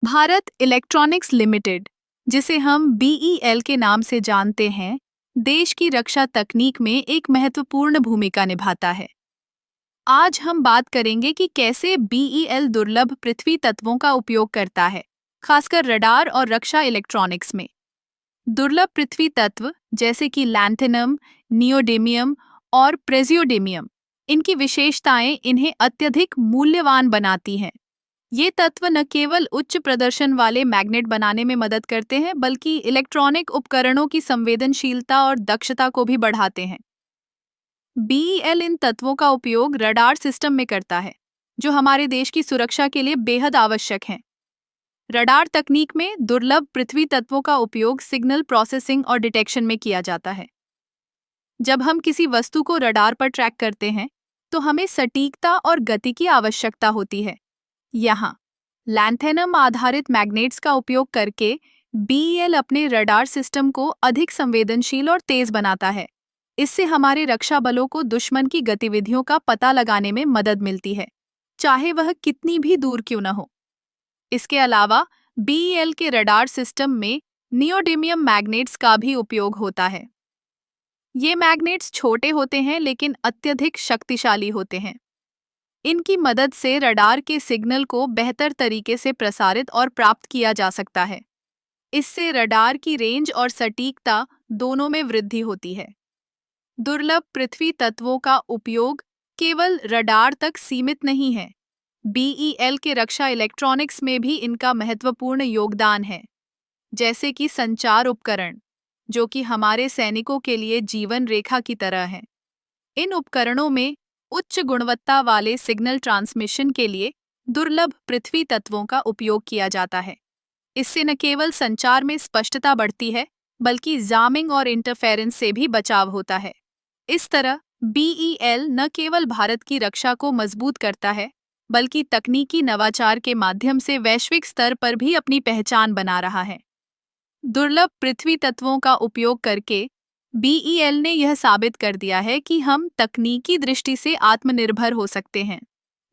Bharat electronics limited, जिसे हम BEL के नाम से जानते हैं, देश की रक्षा तकनीक में एक महत्वपूर्ण भूमिका निभाता है। आज हम बात करेंगे कि कैसे बीईएल दुर्लभ पृथ्वी तत्वों का उपयोग करता है, खासकर रडार और रक्षा इलेक्ट्रॉनिक्स में। दुर्लभ पृथ्वी तत्व जैसे कि लैंथेनम, नियोडेमियम और प्रेजियोडेमियम, इनकी विशेषताएं इन्हें अत्यधिक मूल्यवान बनाती हैं। ये तत्व न केवल उच्च प्रदर्शन वाले मैग्नेट बनाने में मदद करते हैं, बल्कि इलेक्ट्रॉनिक उपकरणों की संवेदनशीलता और दक्षता को भी बढ़ाते हैं। बीईएल इन तत्वों का उपयोग रडार सिस्टम में करता है, जो हमारे देश की सुरक्षा के लिए बेहद आवश्यक हैं। रडार तकनीक में दुर्लभ पृथ्वी तत्वों का उपयोग सिग्नल प्रोसेसिंग और डिटेक्शन में किया जाता है। जब हम किसी वस्तु को रडार पर ट्रैक करते हैं, तो हमें सटीकता और गति की आवश्यकता होती है। यहाँ लैंथेनम आधारित मैग्नेट्स का उपयोग करके बीईएल अपने रडार सिस्टम को अधिक संवेदनशील और तेज बनाता है। इससे हमारे रक्षा बलों को दुश्मन की गतिविधियों का पता लगाने में मदद मिलती है, चाहे वह कितनी भी दूर क्यों न हो। इसके अलावा बीईएल के रडार सिस्टम में नियोडेमियम मैग्नेट्स का भी उपयोग होता है। ये मैग्नेट्स छोटे होते हैं लेकिन अत्यधिक शक्तिशाली होते हैं। इनकी मदद से रडार के सिग्नल को बेहतर तरीके से प्रसारित और प्राप्त किया जा सकता है। इससे रडार की रेंज और सटीकता दोनों में वृद्धि होती है। दुर्लभ पृथ्वी तत्वों का उपयोग केवल रडार तक सीमित नहीं है। बीईएल के रक्षा इलेक्ट्रॉनिक्स में भी इनका महत्वपूर्ण योगदान है, जैसे कि संचार उपकरण, जो कि हमारे सैनिकों के लिए जीवन रेखा की तरह हैं। इन उपकरणों में उच्च गुणवत्ता वाले सिग्नल ट्रांसमिशन के लिए दुर्लभ पृथ्वी तत्वों का उपयोग किया जाता है। इससे न केवल संचार में स्पष्टता बढ़ती है, बल्कि जामिंग और इंटरफेरेंस से भी बचाव होता है। इस तरह बीईएल न केवल भारत की रक्षा को मजबूत करता है, बल्कि तकनीकी नवाचार के माध्यम से वैश्विक स्तर पर भी अपनी पहचान बना रहा है। दुर्लभ पृथ्वी तत्वों का उपयोग करके बीईएल ने यह साबित कर दिया है कि हम तकनीकी दृष्टि से आत्मनिर्भर हो सकते हैं।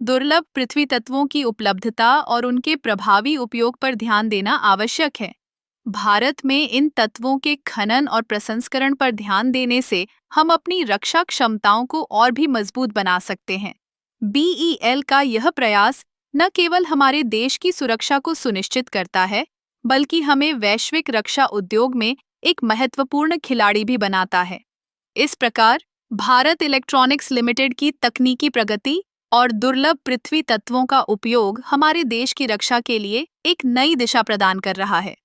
दुर्लभ पृथ्वी तत्वों की उपलब्धता और उनके प्रभावी उपयोग पर ध्यान देना आवश्यक है। भारत में इन तत्वों के खनन और प्रसंस्करण पर ध्यान देने से हम अपनी रक्षा क्षमताओं को और भी मजबूत बना सकते हैं। बीईएल का यह प्रयास न केवल हमारे देश की सुरक्षा को सुनिश्चित करता है, बल्कि हमें वैश्विक रक्षा उद्योग में एक महत्वपूर्ण खिलाड़ी भी बनाता है। इस प्रकार भारत इलेक्ट्रॉनिक्स लिमिटेड की तकनीकी प्रगति और दुर्लभ पृथ्वी तत्वों का उपयोग हमारे देश की रक्षा के लिए एक नई दिशा प्रदान कर रहा है।